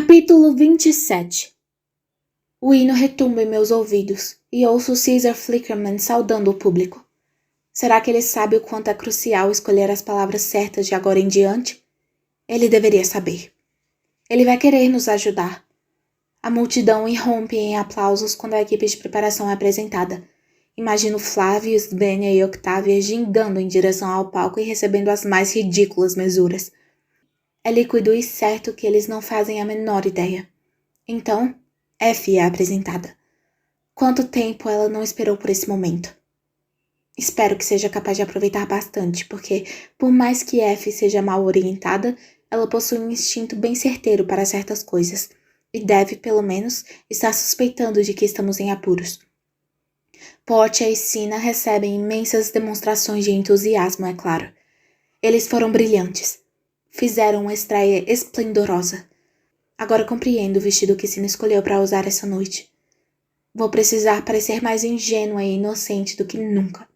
Capítulo 27. O hino retumba em meus ouvidos e ouço Caesar Flickerman saudando o público. Será que ele sabe o quanto é crucial escolher as palavras certas de agora em diante? Ele deveria saber. Ele vai querer nos ajudar. A multidão irrompe em aplausos quando a equipe de preparação é apresentada. Imagino Flávio, Svenja e Octavia gingando em direção ao palco e recebendo as mais ridículas mesuras. É líquido e certo que eles não fazem a menor ideia. Então, F é apresentada. Quanto tempo ela não esperou por esse momento? Espero que seja capaz de aproveitar bastante, porque, por mais que F seja mal orientada, ela possui um instinto bem certeiro para certas coisas, e deve, pelo menos, estar suspeitando de que estamos em apuros. Portia e Sina recebem imensas demonstrações de entusiasmo, é claro. Eles foram brilhantes. Fizeram uma estreia esplendorosa. Agora compreendo o vestido que Sina escolheu para usar essa noite. Vou precisar parecer mais ingênua e inocente do que nunca.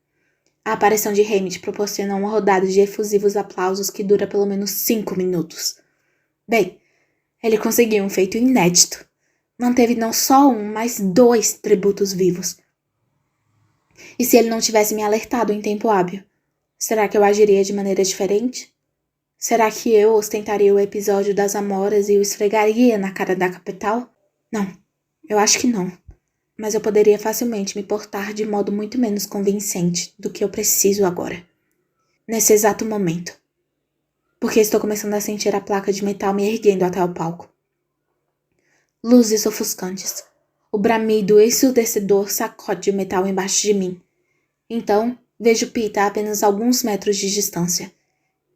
A aparição de Hamid proporciona uma rodada de efusivos aplausos que dura pelo menos 5 minutos. Bem, ele conseguiu um feito inédito. Manteve não só um, mas 2 tributos vivos. E se ele não tivesse me alertado em tempo hábil, será que eu agiria de maneira diferente? Será que eu ostentaria o episódio das amoras e o esfregaria na cara da capital? Não, eu acho que não. Mas eu poderia facilmente me portar de modo muito menos convincente do que eu preciso agora. Nesse exato momento. Porque estou começando a sentir a placa de metal me erguendo até o palco. Luzes ofuscantes. O bramido ensurdecedor sacode o metal embaixo de mim. Então, vejo Pita a apenas alguns metros de distância.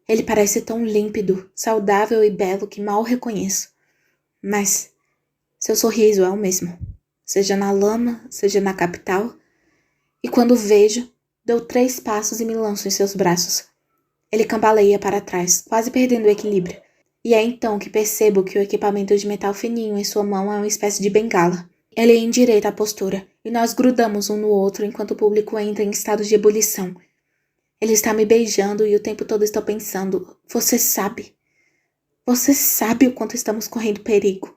Ele parece tão límpido, saudável e belo que mal o reconheço. Mas seu sorriso é o mesmo, seja na lama, seja na capital. E quando o vejo, dou 3 passos e me lanço em seus braços. Ele cambaleia para trás, quase perdendo o equilíbrio. E é então que percebo que o equipamento de metal fininho em sua mão é uma espécie de bengala. Ele endireita a postura, e nós grudamos um no outro enquanto o público entra em estado de ebulição. Ele está me beijando e o tempo todo estou pensando, você sabe o quanto estamos correndo perigo.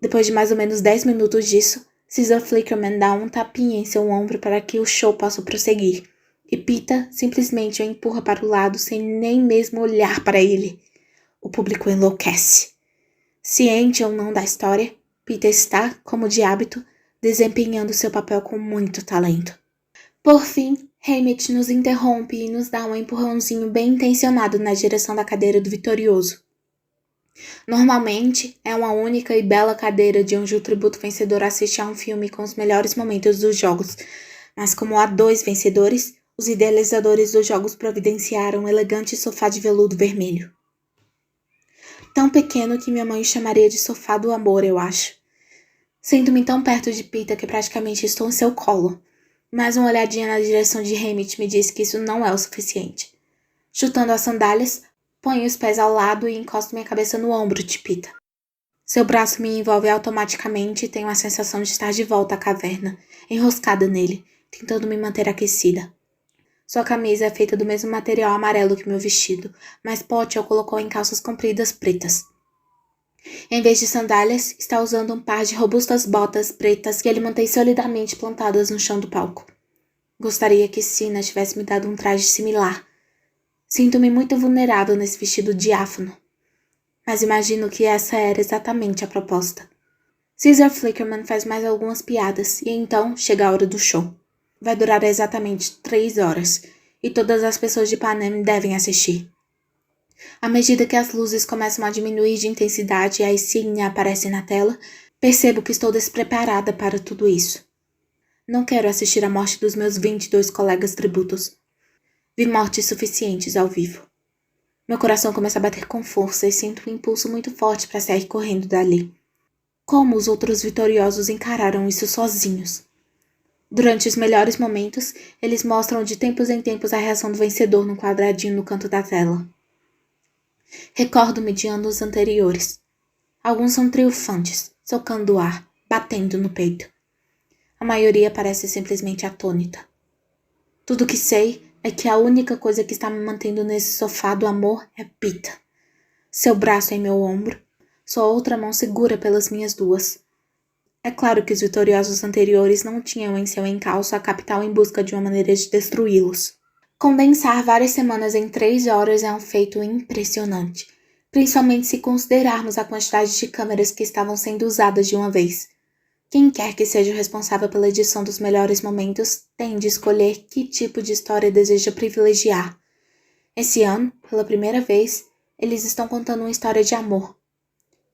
Depois de mais ou menos 10 minutos disso, Caesar Flickerman dá um tapinha em seu ombro para que o show possa prosseguir, e Pita simplesmente o empurra para o lado sem nem mesmo olhar para ele. O público enlouquece. Ciente ou não da história, Pita está, como de hábito, desempenhando seu papel com muito talento. Por fim, Hamid nos interrompe e nos dá um empurrãozinho bem intencionado na direção da cadeira do vitorioso. Normalmente, é uma única e bela cadeira de onde o tributo vencedor assiste a um filme com os melhores momentos dos jogos, mas como há 2 vencedores, os idealizadores dos jogos providenciaram um elegante sofá de veludo vermelho. Tão pequeno que minha mãe chamaria de sofá do amor, eu acho. Sinto-me tão perto de Pita que praticamente estou em seu colo. Mas uma olhadinha na direção de Hamid me diz que isso não é o suficiente. Chutando as sandálias, ponho os pés ao lado e encosto minha cabeça no ombro de Pita. Seu braço me envolve automaticamente e tenho a sensação de estar de volta à caverna, enroscada nele, tentando me manter aquecida. Sua camisa é feita do mesmo material amarelo que meu vestido, mas Portia o colocou em calças compridas pretas. Em vez de sandálias, está usando um par de robustas botas pretas que ele mantém solidamente plantadas no chão do palco. Gostaria que Sina tivesse me dado um traje similar. Sinto-me muito vulnerável nesse vestido diáfano. Mas imagino que essa era exatamente a proposta. Caesar Flickerman faz mais algumas piadas e então chega a hora do show. Vai durar exatamente 3 horas e todas as pessoas de Panem devem assistir. À medida que as luzes começam a diminuir de intensidade e a insígnia aparece na tela, percebo que estou despreparada para tudo isso. Não quero assistir à morte dos meus 22 colegas tributos. Vi mortes suficientes ao vivo. Meu coração começa a bater com força e sinto um impulso muito forte para sair correndo dali. Como os outros vitoriosos encararam isso sozinhos? Durante os melhores momentos, eles mostram de tempos em tempos a reação do vencedor no quadradinho no canto da tela. Recordo-me de anos anteriores. Alguns são triunfantes, socando o ar, batendo no peito. A maioria parece simplesmente atônita. Tudo que sei é que a única coisa que está me mantendo nesse sofá do amor é Pita. Seu braço em meu ombro, sua outra mão segura pelas minhas duas. É claro que os vitoriosos anteriores não tinham em seu encalço a capital em busca de uma maneira de destruí-los. Condensar várias semanas em 3 horas é um feito impressionante, principalmente se considerarmos a quantidade de câmeras que estavam sendo usadas de uma vez. Quem quer que seja o responsável pela edição dos melhores momentos tem de escolher que tipo de história deseja privilegiar. Esse ano, pela primeira vez, eles estão contando uma história de amor.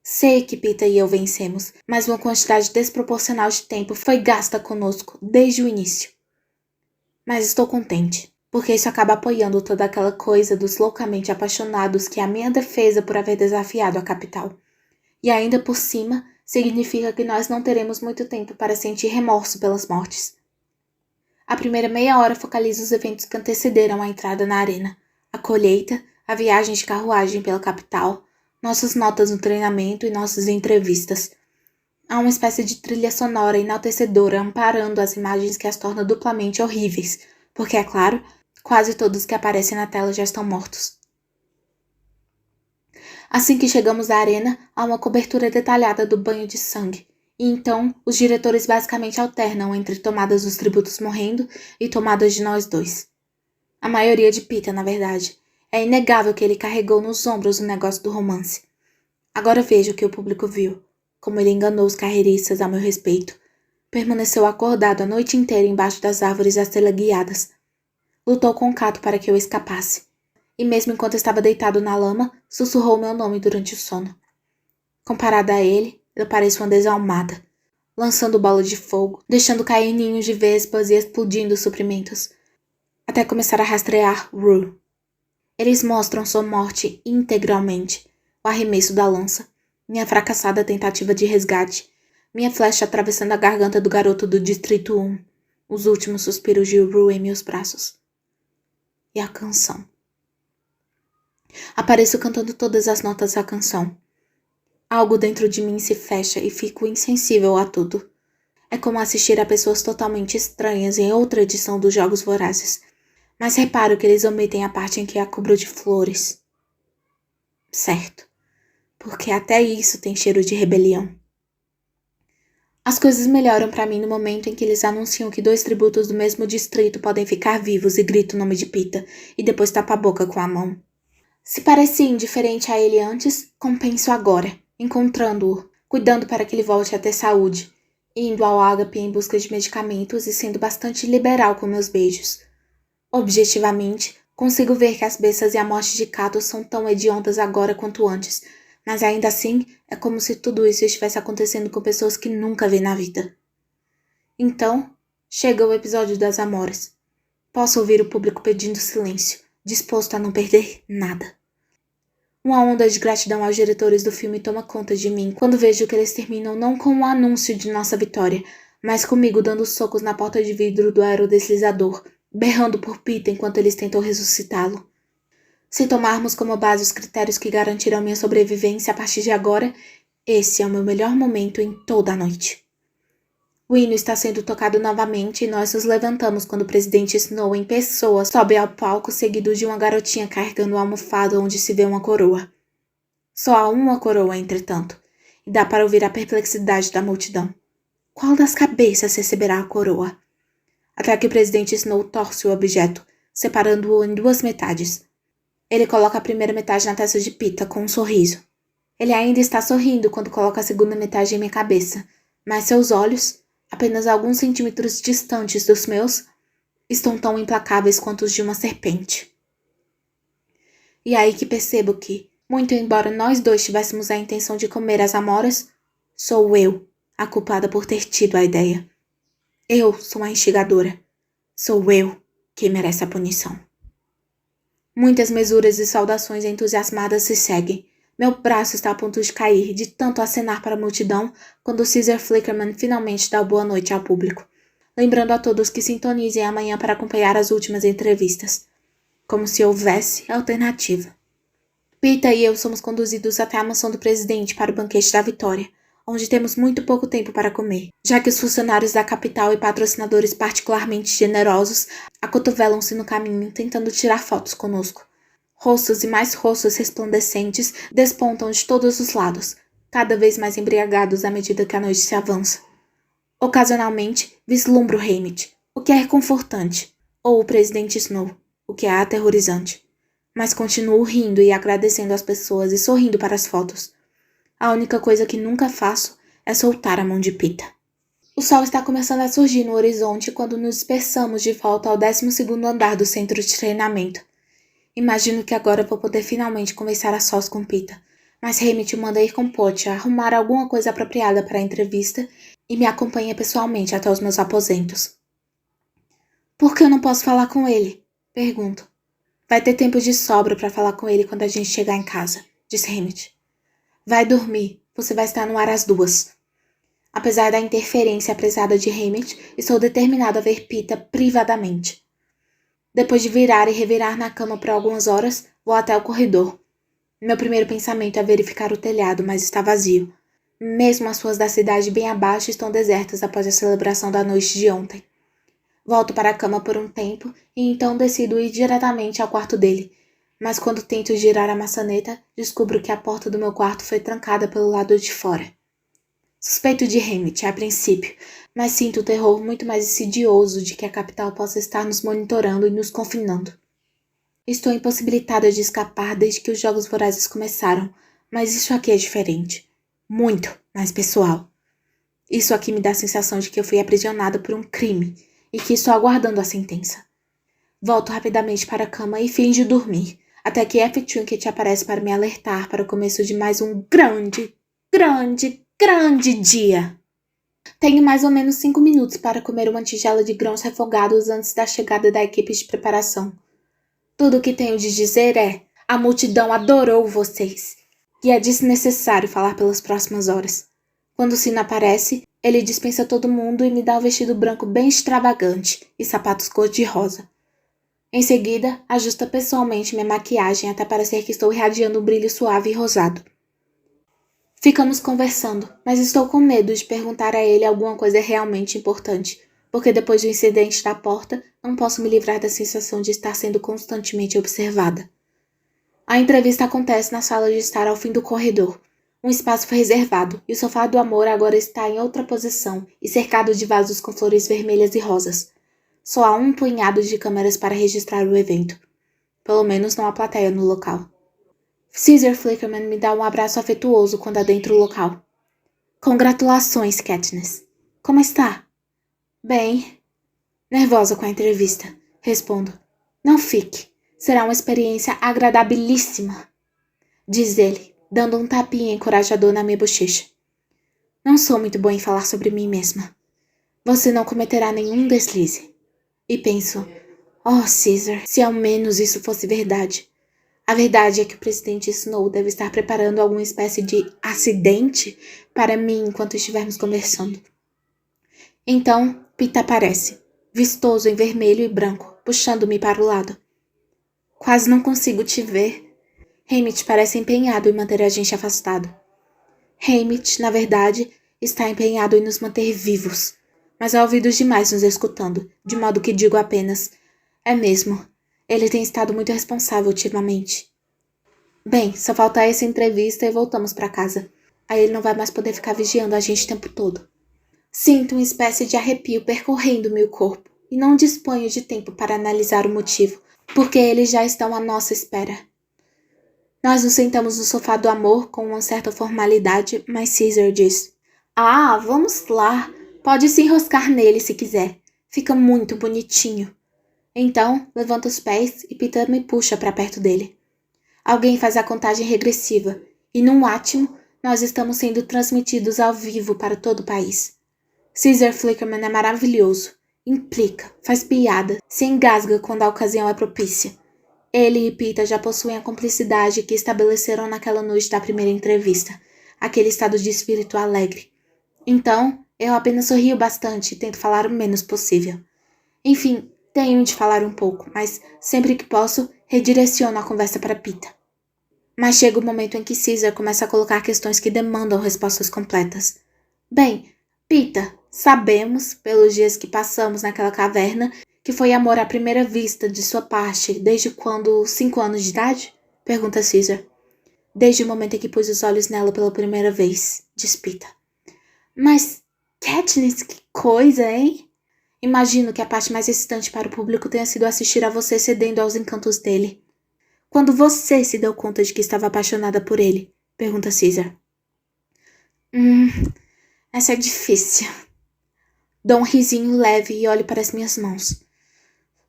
Sei que Pita e eu vencemos, mas uma quantidade desproporcional de tempo foi gasta conosco desde o início. Mas estou contente, porque isso acaba apoiando toda aquela coisa dos loucamente apaixonados que é a minha defesa por haver desafiado a capital. E ainda por cima, significa que nós não teremos muito tempo para sentir remorso pelas mortes. A primeira meia hora focaliza os eventos que antecederam a entrada na arena. A colheita, a viagem de carruagem pela capital, nossas notas no treinamento e nossas entrevistas. Há uma espécie de trilha sonora enaltecedora amparando as imagens que as torna duplamente horríveis, porque, é claro, quase todos que aparecem na tela já estão mortos. Assim que chegamos à arena, há uma cobertura detalhada do banho de sangue, e então os diretores basicamente alternam entre tomadas dos tributos morrendo e tomadas de nós dois. A maioria de Pita, na verdade. É inegável que ele carregou nos ombros o negócio do romance. Agora vejo o que o público viu, como ele enganou os carreiristas a meu respeito. Permaneceu acordado a noite inteira embaixo das árvores às teleguiadas. Lutou com Cato para que eu escapasse. E mesmo enquanto estava deitado na lama, sussurrou meu nome durante o sono. Comparada a ele, eu pareço uma desalmada, lançando bola de fogo, deixando cair ninhos de vespas e explodindo suprimentos, até começar a rastrear Rue. Eles mostram sua morte integralmente, o arremesso da lança, minha fracassada tentativa de resgate, minha flecha atravessando a garganta do garoto do Distrito 1, os últimos suspiros de Rue em meus braços. E a canção. Apareço cantando todas as notas da canção. Algo dentro de mim se fecha e fico insensível a tudo. É como assistir a pessoas totalmente estranhas em outra edição dos Jogos Vorazes. Mas reparo que eles omitem a parte em que a cubro de flores. Certo, porque até isso tem cheiro de rebelião. As coisas melhoram para mim no momento em que eles anunciam que 2 tributos do mesmo distrito podem ficar vivos e grito o nome de Pita, e depois tapa a boca com a mão. Se parecia indiferente a ele antes, compenso agora, encontrando-o, cuidando para que ele volte a ter saúde, indo ao ágape em busca de medicamentos e sendo bastante liberal com meus beijos. Objetivamente, consigo ver que as bestas e a morte de Cato são tão hediondas agora quanto antes, mas ainda assim é como se tudo isso estivesse acontecendo com pessoas que nunca vi na vida. Então, chega o episódio das Amoras. Posso ouvir o público pedindo silêncio, disposto a não perder nada. Uma onda de gratidão aos diretores do filme toma conta de mim quando vejo que eles terminam não com o anúncio de nossa vitória, mas comigo dando socos na porta de vidro do aerodeslizador, berrando por Pita enquanto eles tentam ressuscitá-lo. Se tomarmos como base os critérios que garantirão minha sobrevivência a partir de agora, esse é o meu melhor momento em toda a noite. O hino está sendo tocado novamente e nós nos levantamos quando o presidente Snow em pessoa sobe ao palco seguido de uma garotinha carregando uma almofada onde se vê uma coroa. Só há uma coroa, entretanto, e dá para ouvir a perplexidade da multidão. Qual das cabeças receberá a coroa? Até que o presidente Snow torce o objeto, separando-o em 2 metades. Ele coloca a primeira metade na testa de Pita com um sorriso. Ele ainda está sorrindo quando coloca a segunda metade em minha cabeça, mas seus olhos, apenas alguns centímetros distantes dos meus, estão tão implacáveis quanto os de uma serpente. E é aí que percebo que, muito embora nós dois tivéssemos a intenção de comer as amoras, sou eu a culpada por ter tido a ideia. Eu sou a instigadora. Sou eu quem merece a punição. Muitas mesuras e saudações entusiasmadas se seguem. Meu braço está a ponto de cair de tanto acenar para a multidão quando Caesar Flickerman finalmente dá boa noite ao público, lembrando a todos que sintonizem amanhã para acompanhar as últimas entrevistas. Como se houvesse alternativa. Pita e eu somos conduzidos até a mansão do presidente para o banquete da vitória, onde temos muito pouco tempo para comer, já que os funcionários da capital e patrocinadores particularmente generosos acotovelam-se no caminho tentando tirar fotos conosco. Rostos e mais rostos resplandecentes despontam de todos os lados, cada vez mais embriagados à medida que a noite se avança. Ocasionalmente, vislumbro Haymitch, o que é reconfortante, ou o presidente Snow, o que é aterrorizante. Mas continuo rindo e agradecendo às pessoas e sorrindo para as fotos. A única coisa que nunca faço é soltar a mão de Peeta. O sol está começando a surgir no horizonte quando nos dispersamos de volta ao 12º andar do centro de treinamento. Imagino que agora vou poder finalmente conversar a sós com Peeta, mas Haymitch manda ir com Pote a arrumar alguma coisa apropriada para a entrevista e me acompanha pessoalmente até os meus aposentos. Por que eu não posso falar com ele? Pergunto. Vai ter tempo de sobra para falar com ele quando a gente chegar em casa, disse Haymitch. Vai dormir, você vai estar no ar às 2. Apesar da interferência apressada de Haymitch, estou determinado a ver Peeta privadamente. Depois de virar e revirar na cama por algumas horas, vou até o corredor. Meu primeiro pensamento é verificar o telhado, mas está vazio. Mesmo as ruas da cidade bem abaixo estão desertas após a celebração da noite de ontem. Volto para a cama por um tempo e então decido ir diretamente ao quarto dele. Mas quando tento girar a maçaneta, descubro que a porta do meu quarto foi trancada pelo lado de fora. Suspeito de Haymitch a princípio, mas sinto o terror muito mais insidioso de que a capital possa estar nos monitorando e nos confinando. Estou impossibilitada de escapar desde que os Jogos Vorazes começaram, mas isso aqui é diferente. Muito mais pessoal. Isso aqui me dá a sensação de que eu fui aprisionada por um crime e que estou aguardando a sentença. Volto rapidamente para a cama e finjo dormir, até que F. Trinket aparece para me alertar para o começo de mais um grande dia. Tenho mais ou menos 5 minutos para comer uma tigela de grãos refogados antes da chegada da equipe de preparação. Tudo o que tenho de dizer é: a multidão adorou vocês, e é desnecessário falar pelas próximas horas. Quando o sino aparece, ele dispensa todo mundo e me dá o vestido branco bem extravagante e sapatos cor-de-rosa. Em seguida, ajusta pessoalmente minha maquiagem até parecer que estou irradiando um brilho suave e rosado. Ficamos conversando, mas estou com medo de perguntar a ele alguma coisa realmente importante, porque depois do incidente da porta, não posso me livrar da sensação de estar sendo constantemente observada. A entrevista acontece na sala de estar ao fim do corredor. Um espaço foi reservado, e o sofá do amor agora está em outra posição e cercado de vasos com flores vermelhas e rosas. Só há um punhado de câmeras para registrar o evento. Pelo menos não há plateia no local. Caesar Flickerman me dá um abraço afetuoso quando adentro o local. Congratulações, Katniss. Como está? Bem. Nervosa com a entrevista. Respondo. Não fique. Será uma experiência agradabilíssima. Diz ele, dando um tapinha encorajador na minha bochecha. Não sou muito boa em falar sobre mim mesma. Você não cometerá nenhum deslize. E penso, oh, Caesar, se ao menos isso fosse verdade. A verdade é que o presidente Snow deve estar preparando alguma espécie de acidente para mim enquanto estivermos conversando. Então, Peeta aparece, vistoso em vermelho e branco, puxando-me para o lado. Quase não consigo te ver. Haymitch parece empenhado em manter a gente afastado. Haymitch, na verdade, está empenhado em nos manter vivos, mas há ouvidos demais nos escutando, de modo que digo apenas, é mesmo. Ele tem estado muito responsável ultimamente. Bem, só falta essa entrevista e voltamos para casa. Aí ele não vai mais poder ficar vigiando a gente o tempo todo. Sinto uma espécie de arrepio percorrendo meu corpo e não disponho de tempo para analisar o motivo, porque eles já estão à nossa espera. Nós nos sentamos no sofá do amor com uma certa formalidade, mas Caesar diz: Ah, vamos lá. Pode se enroscar nele se quiser. Fica muito bonitinho. Então, levanta os pés e Peeta me puxa para perto dele. Alguém faz a contagem regressiva, e num átimo, nós estamos sendo transmitidos ao vivo para todo o país. Caesar Flickerman é maravilhoso. Implica, faz piada, se engasga quando a ocasião é propícia. Ele e Peeta já possuem a cumplicidade que estabeleceram naquela noite da primeira entrevista, aquele estado de espírito alegre. Então, eu apenas sorrio bastante e tento falar o menos possível. Enfim, tenho de falar um pouco, mas sempre que posso, redireciono a conversa para Peeta. Mas chega o momento em que Caesar começa a colocar questões que demandam respostas completas. Bem, Peeta, sabemos, pelos dias que passamos naquela caverna, que foi amor à primeira vista de sua parte desde quando 5 anos de idade? Pergunta Caesar. desde o momento em que pus os olhos nela pela primeira vez, diz Peeta. Mas, Katniss, que coisa, hein? Imagino que a parte mais excitante para o público tenha sido assistir a você cedendo aos encantos dele. Quando você se deu conta de que estava apaixonada por ele? Pergunta Caesar. Essa é difícil. Dou um risinho leve e olho para as minhas mãos.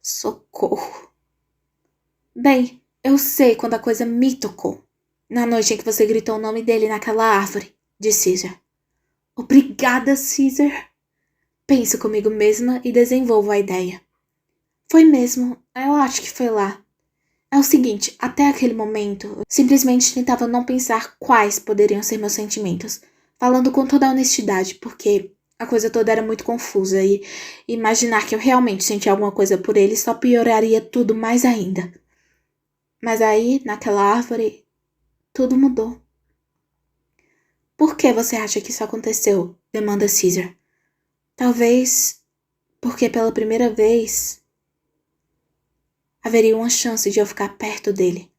Socorro. Bem, eu sei quando a coisa me tocou. Na noite em que você gritou o nome dele naquela árvore, disse Caesar. Obrigada, Caesar. Penso comigo mesma e desenvolvo a ideia. Foi mesmo, eu acho que foi lá. É o seguinte, até aquele momento, eu simplesmente tentava não pensar quais poderiam ser meus sentimentos, falando com toda a honestidade, porque a coisa toda era muito confusa e imaginar que eu realmente sentia alguma coisa por ele só pioraria tudo mais ainda. Mas aí, naquela árvore, tudo mudou. Por que você acha que isso aconteceu? Demanda Caesar. Talvez porque pela primeira vez haveria uma chance de eu ficar perto dele.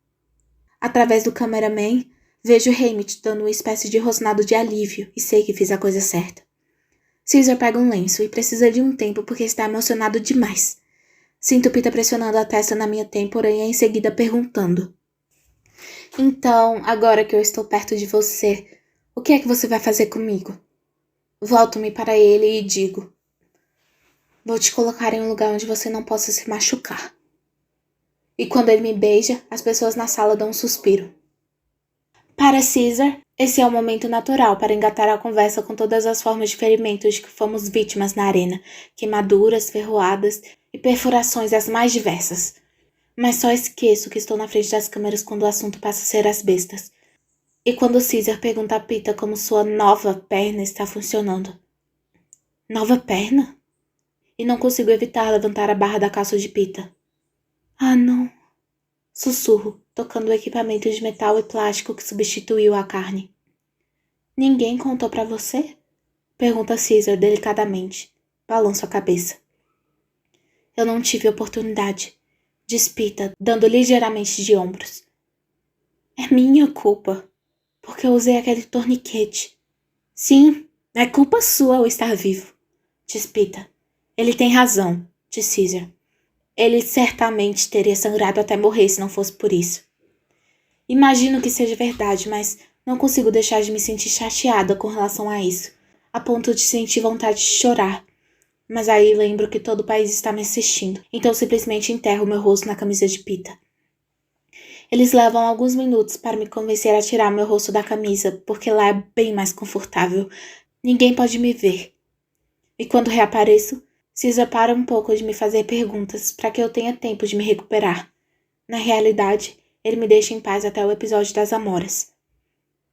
Através do cameraman, vejo Haymitch dando uma espécie de rosnado de alívio e sei que fiz a coisa certa. Caesar pega um lenço e precisa de um tempo porque está emocionado demais. Sinto Peeta pressionando a testa na minha têmpora e em seguida perguntando. Então, agora que eu estou perto de você, o que é que você vai fazer comigo? Volto-me para ele e digo. Vou te colocar em um lugar onde você não possa se machucar. E quando ele me beija, as pessoas na sala dão um suspiro. Para Caesar, esse é o momento natural para engatar a conversa com todas as formas de ferimentos de que fomos vítimas na arena, queimaduras, ferroadas e perfurações as mais diversas. Mas só esqueço que estou na frente das câmeras quando o assunto passa a ser as bestas. E quando Caesar pergunta a Peeta como sua nova perna está funcionando. Nova perna? E não consigo evitar levantar a barra da calça de Peeta. Ah, não. Sussurro, tocando o equipamento de metal e plástico que substituiu a carne. Ninguém contou pra você? Pergunta Caesar delicadamente. Balanço a cabeça. Eu não tive oportunidade, diz Peeta, dando ligeiramente de ombros. É minha culpa, porque eu usei aquele torniquete. Sim, é culpa sua eu estar vivo, diz Peeta. Ele tem razão, diz Caesar. Ele certamente teria sangrado até morrer se não fosse por isso. Imagino que seja verdade, mas não consigo deixar de me sentir chateada com relação a isso, a ponto de sentir vontade de chorar. Mas aí lembro que todo o país está me assistindo, então simplesmente enterro meu rosto na camisa de Peeta. Eles levam alguns minutos para me convencer a tirar meu rosto da camisa, porque lá é bem mais confortável. Ninguém pode me ver. E quando reapareço, Caesar para um pouco de me fazer perguntas para que eu tenha tempo de me recuperar. Na realidade, ele me deixa em paz até o episódio das Amoras.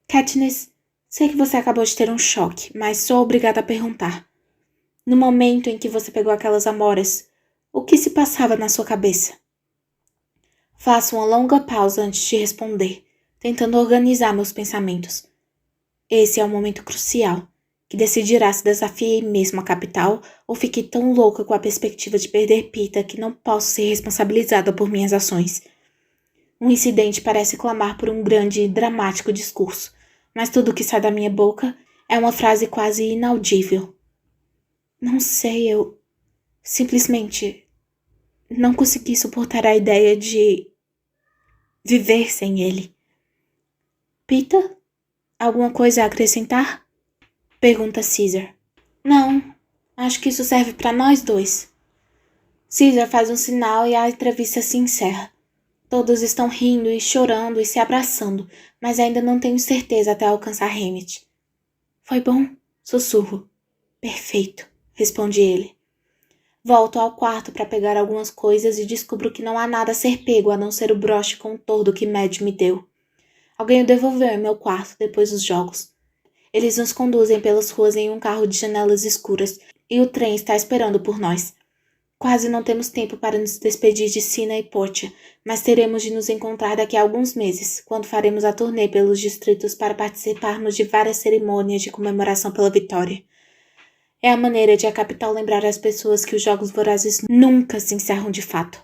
Katniss, sei que você acabou de ter um choque, mas sou obrigada a perguntar. No momento em que você pegou aquelas Amoras, o que se passava na sua cabeça? Faço uma longa pausa antes de responder, tentando organizar meus pensamentos. Esse é um momento crucial, que decidirá se desafiei mesmo a capital ou fiquei tão louca com a perspectiva de perder Peeta que não posso ser responsabilizada por minhas ações. Um incidente parece clamar por um grande e dramático discurso, mas tudo o que sai da minha boca é uma frase quase inaudível. Não sei, eu simplesmente não consegui suportar a ideia de viver sem ele. Peeta? Alguma coisa a acrescentar? Pergunta Caesar. Não, acho que isso serve para nós dois. Caesar faz um sinal e a entrevista se encerra. Todos estão rindo e chorando e se abraçando, mas ainda não tenho certeza até alcançar Haymitch. Foi bom? Sussurro. Perfeito, responde ele. Volto ao quarto para pegar algumas coisas e descubro que não há nada a ser pego a não ser o broche com o tordo que Mad me deu. Alguém o devolveu em meu quarto depois dos jogos. Eles nos conduzem pelas ruas em um carro de janelas escuras e o trem está esperando por nós. Quase não temos tempo para nos despedir de Cinna e Portia, mas teremos de nos encontrar daqui a alguns meses, quando faremos a turnê pelos distritos para participarmos de várias cerimônias de comemoração pela vitória. É a maneira de a capital lembrar às pessoas que os Jogos Vorazes nunca se encerram de fato.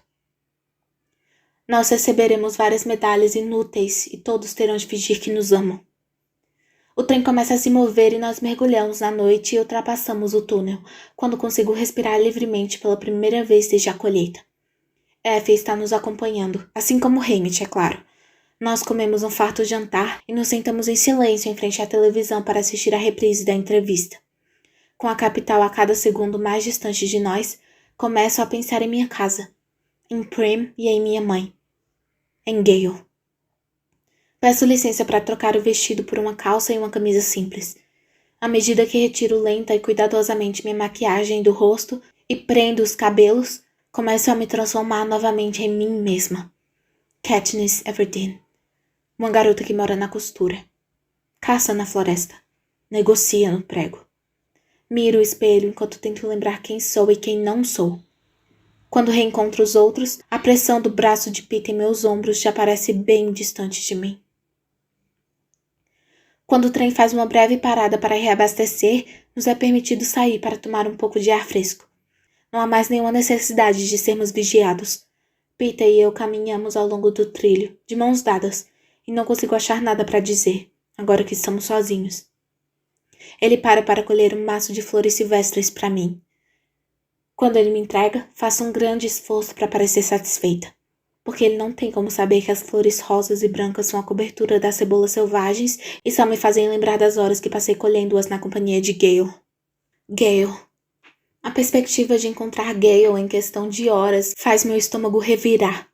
Nós receberemos várias medalhas inúteis e todos terão de fingir que nos amam. O trem começa a se mover e nós mergulhamos na noite e ultrapassamos o túnel, quando consigo respirar livremente pela primeira vez desde a colheita. Effie está nos acompanhando, assim como Hamid, é claro. Nós comemos um farto jantar e nos sentamos em silêncio em frente à televisão para assistir a reprise da entrevista. Com a capital a cada segundo mais distante de nós, começo a pensar em minha casa, em Prim e em minha mãe, em Gale. Peço licença para trocar o vestido por uma calça e uma camisa simples. À medida que retiro lenta e cuidadosamente minha maquiagem do rosto e prendo os cabelos, começo a me transformar novamente em mim mesma. Katniss Everdeen. Uma garota que mora na costura. Caça na floresta. Negocia no prego. Miro o espelho enquanto tento lembrar quem sou e quem não sou. Quando reencontro os outros, a pressão do braço de Peeta em meus ombros já parece bem distante de mim. Quando o trem faz uma breve parada para reabastecer, nos é permitido sair para tomar um pouco de ar fresco. Não há mais nenhuma necessidade de sermos vigiados. Peeta e eu caminhamos ao longo do trilho, de mãos dadas, e não consigo achar nada para dizer, agora que estamos sozinhos. Ele para colher um maço de flores silvestres para mim. Quando ele me entrega, faço um grande esforço para parecer satisfeita, porque ele não tem como saber que as flores rosas e brancas são a cobertura das cebolas selvagens e só me fazem lembrar das horas que passei colhendo-as na companhia de Gale. Gale. A perspectiva de encontrar Gale em questão de horas faz meu estômago revirar.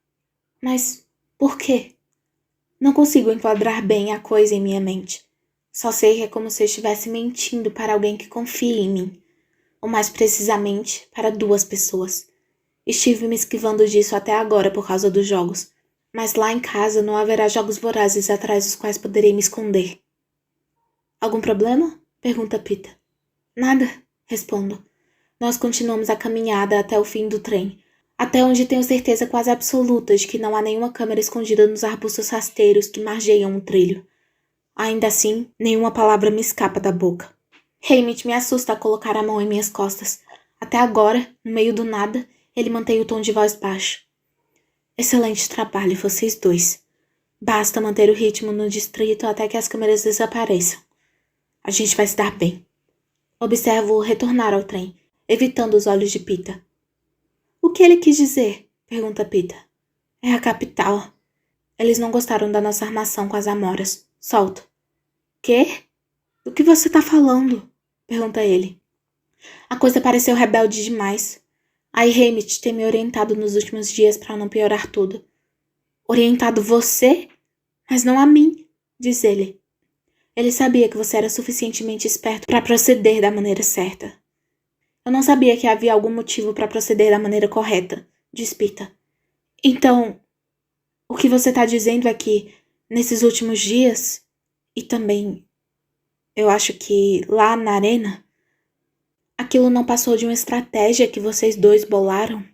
Mas por quê? Não consigo enquadrar bem a coisa em minha mente. Só sei que é como se eu estivesse mentindo para alguém que confie em mim. Ou mais precisamente, para 2 pessoas. Estive me esquivando disso até agora por causa dos jogos. Mas lá em casa não haverá jogos vorazes atrás dos quais poderei me esconder. Algum problema? Pergunta Peeta. Nada, respondo. Nós continuamos a caminhada até o fim do trem, até onde tenho certeza quase absoluta de que não há nenhuma câmera escondida nos arbustos rasteiros que margeiam o trilho. Ainda assim, nenhuma palavra me escapa da boca. Hamid me assusta a colocar a mão em minhas costas. Até agora, no meio do nada, ele mantém o tom de voz baixo. Excelente trabalho, vocês 2. Basta manter o ritmo no distrito até que as câmeras desapareçam. A gente vai se dar bem. Observo-o retornar ao trem, evitando os olhos de Peeta. O que ele quis dizer? Pergunta Peeta. É a capital. Eles não gostaram da nossa armação com as amoras. Solto. Quê? Do que você tá falando? Pergunta ele. A coisa pareceu rebelde demais. Aí Hamid tem me orientado nos últimos dias para não piorar tudo. Orientado você? Mas não a mim, diz ele. Ele sabia que você era suficientemente esperto para proceder da maneira certa. Eu não sabia que havia algum motivo para proceder da maneira correta, diz Peeta. Então, o que você está dizendo é que, nesses últimos dias, e também, eu acho que lá na arena, aquilo não passou de uma estratégia que vocês 2 bolaram?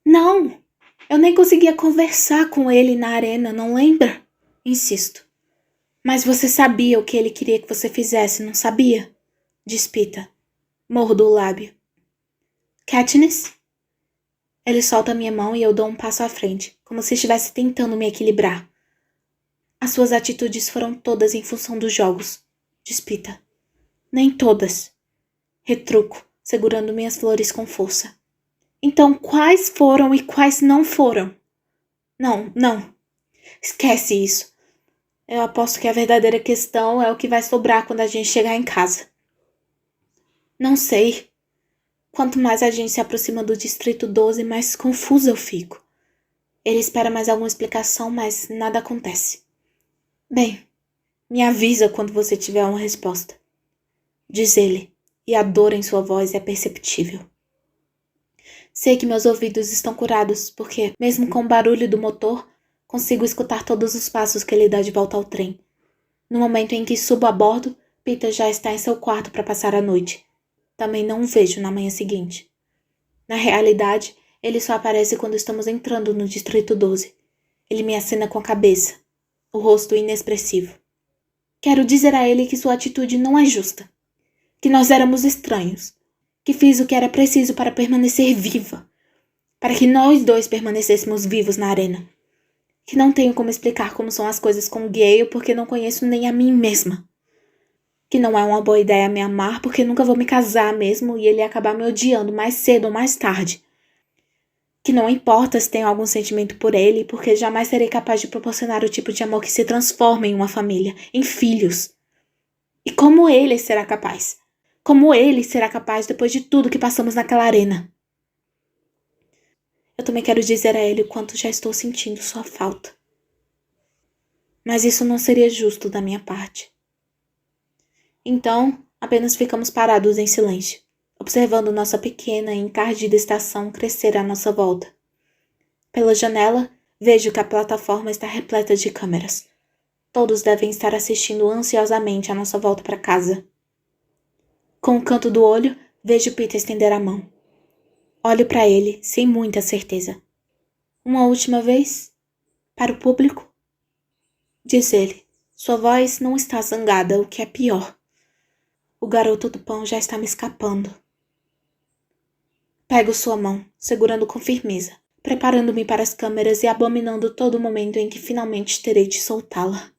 Não! Eu nem conseguia conversar com ele na arena, não lembra? Insisto. Mas você sabia o que ele queria que você fizesse, não sabia? Diz Peeta. Mordo o lábio. Katniss? Ele solta minha mão e eu dou um passo à frente, como se estivesse tentando me equilibrar. As suas atitudes foram todas em função dos jogos, diz Peeta. Nem todas. Retruco, segurando minhas flores com força. Então, quais foram e quais não foram? Não. Esquece isso. Eu aposto que a verdadeira questão é o que vai sobrar quando a gente chegar em casa. Não sei. Quanto mais a gente se aproxima do Distrito 12, mais confusa eu fico. Ele espera mais alguma explicação, mas nada acontece. Bem, me avisa quando você tiver uma resposta. Diz ele, e a dor em sua voz é perceptível. Sei que meus ouvidos estão curados, porque, mesmo com o barulho do motor, consigo escutar todos os passos que ele dá de volta ao trem. No momento em que subo a bordo, Peeta já está em seu quarto para passar a noite. Também não o vejo na manhã seguinte. Na realidade, ele só aparece quando estamos entrando no Distrito 12. Ele me acena com a cabeça, o rosto inexpressivo. Quero dizer a ele que sua atitude não é justa. Que nós éramos estranhos. Que fiz o que era preciso para permanecer viva. Para que nós 2 permanecêssemos vivos na arena. Que não tenho como explicar como são as coisas com Gale porque não conheço nem a mim mesma. Que não é uma boa ideia me amar porque nunca vou me casar mesmo e ele acabar me odiando mais cedo ou mais tarde. Que não importa se tenho algum sentimento por ele, porque jamais serei capaz de proporcionar o tipo de amor que se transforma em uma família, em filhos. E como ele será capaz? Como ele será capaz depois de tudo que passamos naquela arena? Eu também quero dizer a ele o quanto já estou sentindo sua falta. Mas isso não seria justo da minha parte. Então, apenas ficamos parados em silêncio, observando nossa pequena e encardida estação crescer à nossa volta. Pela janela, vejo que a plataforma está repleta de câmeras. Todos devem estar assistindo ansiosamente a nossa volta para casa. Com o canto do olho, vejo Peter estender a mão. Olho para ele, sem muita certeza. Uma última vez? Para o público? Diz ele. Sua voz não está zangada, o que é pior. O garoto do pão já está me escapando. Pego sua mão, segurando com firmeza, preparando-me para as câmeras e abominando todo o momento em que finalmente terei de soltá-la.